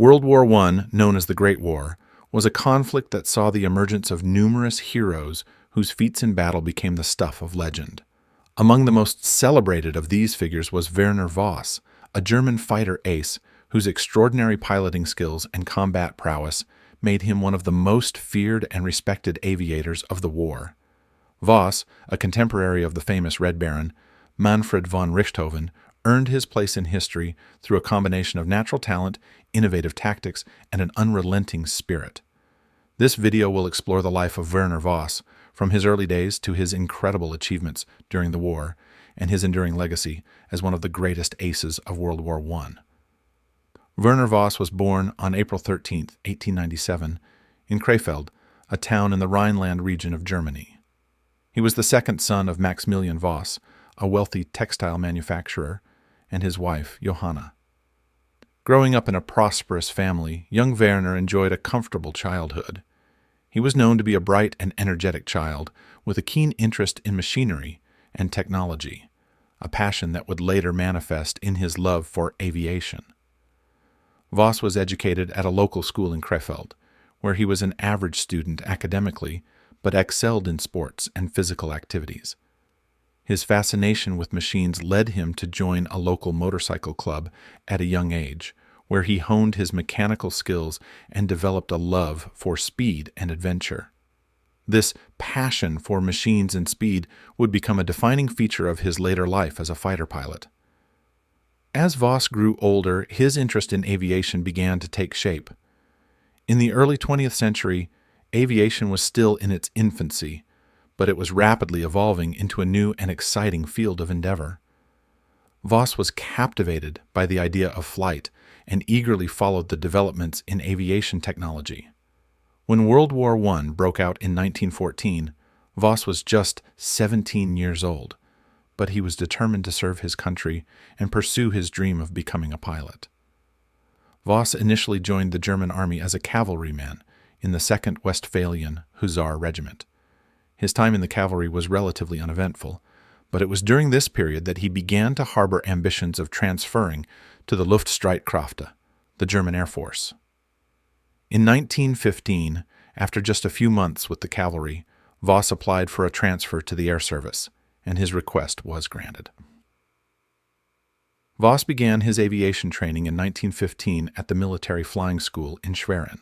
World War I, known as the Great War, was a conflict that saw the emergence of numerous heroes whose feats in battle became the stuff of legend. Among the most celebrated of these figures was Werner Voss, a German fighter ace whose extraordinary piloting skills and combat prowess made him one of the most feared and respected aviators of the war. Voss, a contemporary of the famous Red Baron, Manfred von Richthofen, earned his place in history through a combination of natural talent, innovative tactics, and an unrelenting spirit. This video will explore the life of Werner Voss, from his early days to his incredible achievements during the war, and his enduring legacy as one of the greatest aces of World War I. Werner Voss was born on April 13, 1897, in Krefeld, a town in the Rhineland region of Germany. He was the second son of Maximilian Voss, a wealthy textile manufacturer, and his wife, Johanna. Growing up in a prosperous family, young Werner enjoyed a comfortable childhood. He was known to be a bright and energetic child, with a keen interest in machinery and technology, a passion that would later manifest in his love for aviation. Voss was educated at a local school in Krefeld, where he was an average student academically, but excelled in sports and physical activities. His fascination with machines led him to join a local motorcycle club at a young age, where he honed his mechanical skills and developed a love for speed and adventure. This passion for machines and speed would become a defining feature of his later life as a fighter pilot. As Voss grew older, his interest in aviation began to take shape. In the early 20th century, aviation was still in its infancy, but it was rapidly evolving into a new and exciting field of endeavor. Voss was captivated by the idea of flight and eagerly followed the developments in aviation technology. When World War I broke out in 1914, Voss was just 17 years old, but he was determined to serve his country and pursue his dream of becoming a pilot. Voss initially joined the German army as a cavalryman in the 2nd Westphalian Hussar Regiment. His time in the cavalry was relatively uneventful, but it was during this period that he began to harbor ambitions of transferring to the Luftstreitkräfte, the German Air Force. In 1915, after just a few months with the cavalry, Voss applied for a transfer to the air service, and his request was granted. Voss began his aviation training in 1915 at the Military Flying School in Schwerin.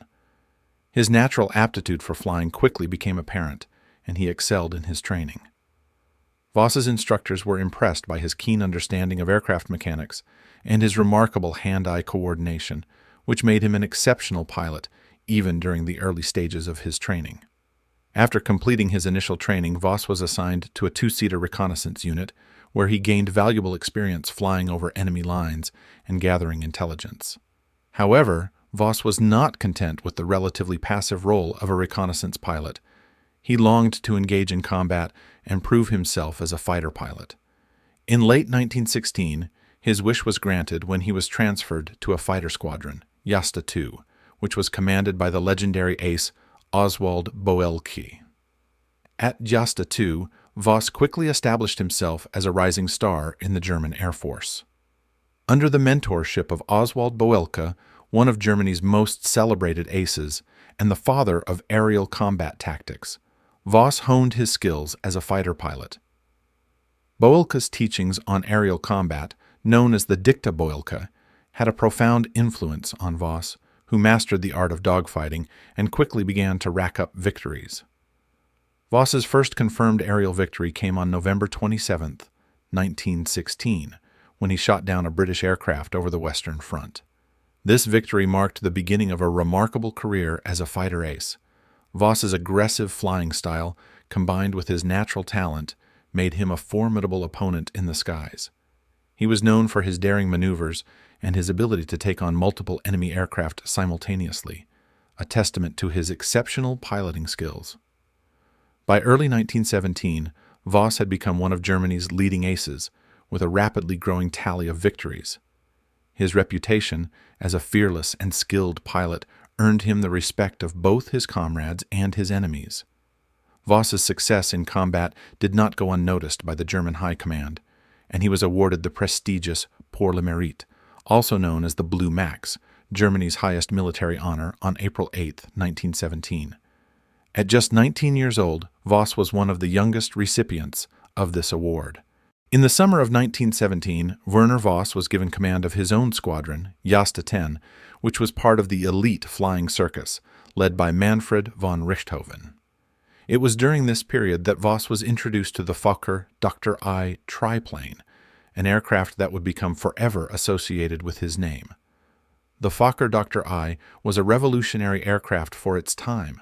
His natural aptitude for flying quickly became apparent, and he excelled in his training. Voss's instructors were impressed by his keen understanding of aircraft mechanics and his remarkable hand-eye coordination, which made him an exceptional pilot even during the early stages of his training. After completing his initial training, Voss was assigned to a 2-seater reconnaissance unit, where he gained valuable experience flying over enemy lines and gathering intelligence. However, Voss was not content with the relatively passive role of a reconnaissance pilot. He longed to engage in combat and prove himself as a fighter pilot. In late 1916, his wish was granted when he was transferred to a fighter squadron, Jasta II, which was commanded by the legendary ace Oswald Boelcke. At Jasta II, Voss quickly established himself as a rising star in the German Air Force. Under the mentorship of Oswald Boelcke, one of Germany's most celebrated aces and the father of aerial combat tactics, Voss honed his skills as a fighter pilot. Boelcke's teachings on aerial combat, known as the Dicta Boelcke, had a profound influence on Voss, who mastered the art of dogfighting and quickly began to rack up victories. Voss's first confirmed aerial victory came on November 27, 1916, when he shot down a British aircraft over the Western Front. This victory marked the beginning of a remarkable career as a fighter ace. Voss's aggressive flying style, combined with his natural talent, made him a formidable opponent in the skies. He was known for his daring maneuvers and his ability to take on multiple enemy aircraft simultaneously, a testament to his exceptional piloting skills. By early 1917, Voss had become one of Germany's leading aces, with a rapidly growing tally of victories. His reputation as a fearless and skilled pilot earned him the respect of both his comrades and his enemies. Voss's success in combat did not go unnoticed by the German High Command, and he was awarded the prestigious Pour le Mérite, also known as the Blue Max, Germany's highest military honor, on April 8, 1917. At just 19 years old, Voss was one of the youngest recipients of this award. In the summer of 1917, Werner Voss was given command of his own squadron, Jasta 10, which was part of the elite flying circus, led by Manfred von Richthofen. It was during this period that Voss was introduced to the Fokker Dr.I triplane, an aircraft that would become forever associated with his name. The Fokker Dr.I was a revolutionary aircraft for its time,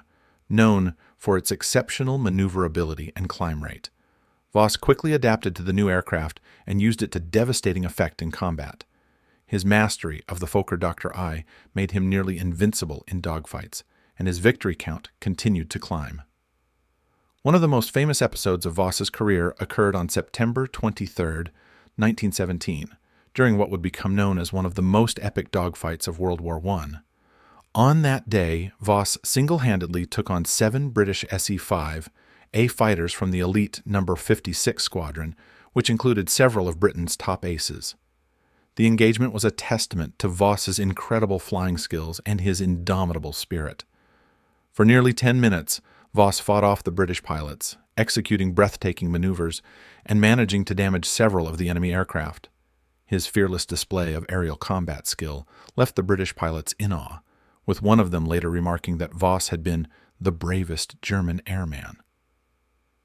known for its exceptional maneuverability and climb rate. Voss quickly adapted to the new aircraft and used it to devastating effect in combat. His mastery of the Fokker Dr.I made him nearly invincible in dogfights, and his victory count continued to climb. One of the most famous episodes of Voss's career occurred on September 23, 1917, during what would become known as one of the most epic dogfights of World War I. On that day, Voss single-handedly took on 7 British SE-5A fighters from the elite No. 56 Squadron, which included several of Britain's top aces. The engagement was a testament to Voss's incredible flying skills and his indomitable spirit. For nearly 10 minutes, Voss fought off the British pilots, executing breathtaking maneuvers and managing to damage several of the enemy aircraft. His fearless display of aerial combat skill left the British pilots in awe, with one of them later remarking that Voss had been the bravest German airman.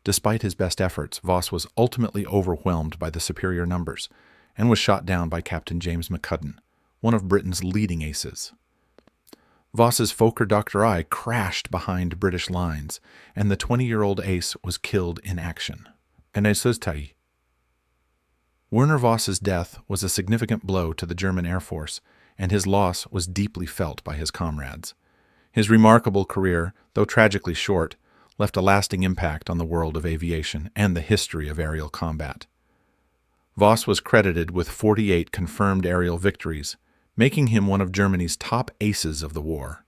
Despite his best efforts, Voss was ultimately overwhelmed by the superior numbers and was shot down by Captain James McCudden, one of Britain's leading aces. Voss's Fokker Dr.I crashed behind British lines, and the 20-year-old ace was killed in action. Werner Voss's death was a significant blow to the German Air Force, and his loss was deeply felt by his comrades. His remarkable career, though tragically short, left a lasting impact on the world of aviation and the history of aerial combat. Voss was credited with 48 confirmed aerial victories, making him one of Germany's top aces of the war.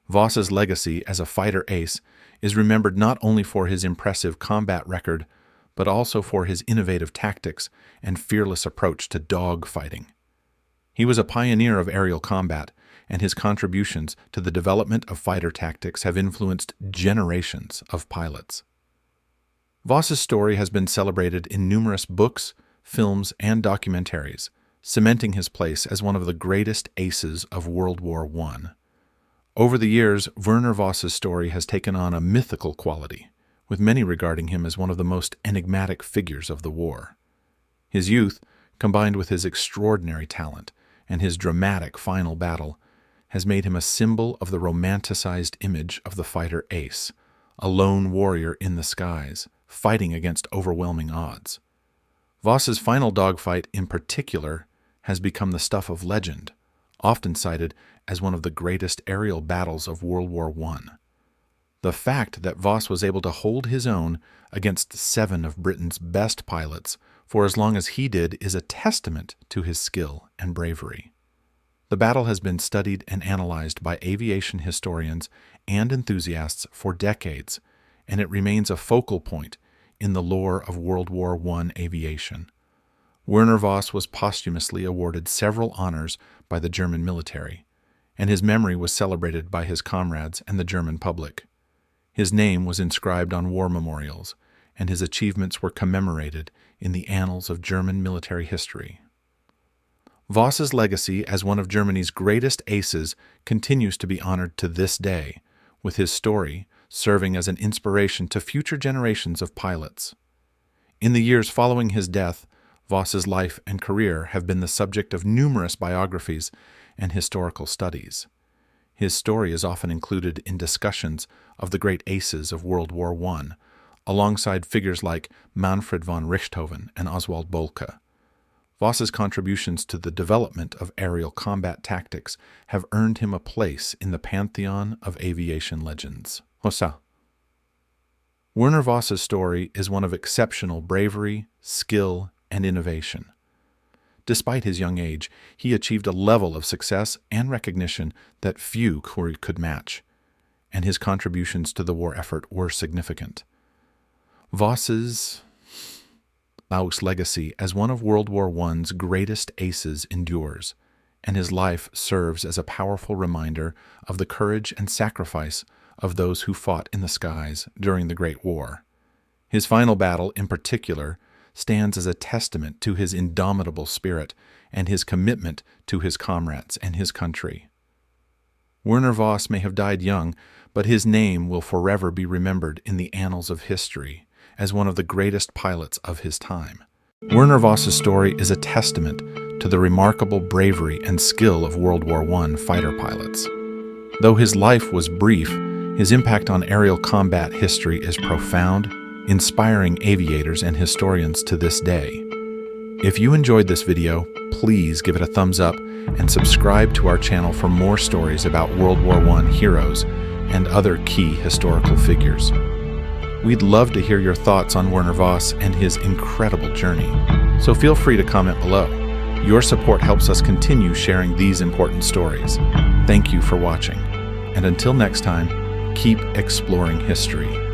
Voss's legacy as a fighter ace is remembered not only for his impressive combat record, but also for his innovative tactics and fearless approach to dog fighting. He was a pioneer of aerial combat, and his contributions to the development of fighter tactics have influenced generations of pilots. Voss's story has been celebrated in numerous books, films, and documentaries, cementing his place as one of the greatest aces of World War I. Over the years, Werner Voss's story has taken on a mythical quality, with many regarding him as one of the most enigmatic figures of the war. His youth, combined with his extraordinary talent and his dramatic final battle, has made him a symbol of the romanticized image of the fighter ace, a lone warrior in the skies, fighting against overwhelming odds. Voss's final dogfight, in particular, has become the stuff of legend, often cited as one of the greatest aerial battles of World War I. The fact that Voss was able to hold his own against 7 of Britain's best pilots for as long as he did is a testament to his skill and bravery. The battle has been studied and analyzed by aviation historians and enthusiasts for decades, and it remains a focal point in the lore of World War I aviation. Werner Voss was posthumously awarded several honors by the German military, and his memory was celebrated by his comrades and the German public. His name was inscribed on war memorials, and his achievements were commemorated in the annals of German military history. Voss's legacy as one of Germany's greatest aces continues to be honored to this day, with his story serving as an inspiration to future generations of pilots. In the years following his death, Voss's life and career have been the subject of numerous biographies and historical studies. His story is often included in discussions of the great aces of World War I, alongside figures like Manfred von Richthofen and Oswald Bohlke. Voss's contributions to the development of aerial combat tactics have earned him a place in the pantheon of aviation legends. Hossa. Werner Voss's story is one of exceptional bravery, skill, and innovation. Despite his young age, he achieved a level of success and recognition that few could match, and his contributions to the war effort were significant. Voss's legacy as one of World War I's greatest aces endures, and his life serves as a powerful reminder of the courage and sacrifice of those who fought in the skies during the Great War. His final battle, in particular, stands as a testament to his indomitable spirit and his commitment to his comrades and his country. Werner Voss may have died young, but his name will forever be remembered in the annals of history as one of the greatest pilots of his time. Werner Voss's story is a testament to the remarkable bravery and skill of World War I fighter pilots. Though his life was brief, his impact on aerial combat history is profound, inspiring aviators and historians to this day. If you enjoyed this video, please give it a thumbs up and subscribe to our channel for more stories about World War I heroes and other key historical figures. We'd love to hear your thoughts on Werner Voss and his incredible journey, so feel free to comment below. Your support helps us continue sharing these important stories. Thank you for watching, and until next time, keep exploring history.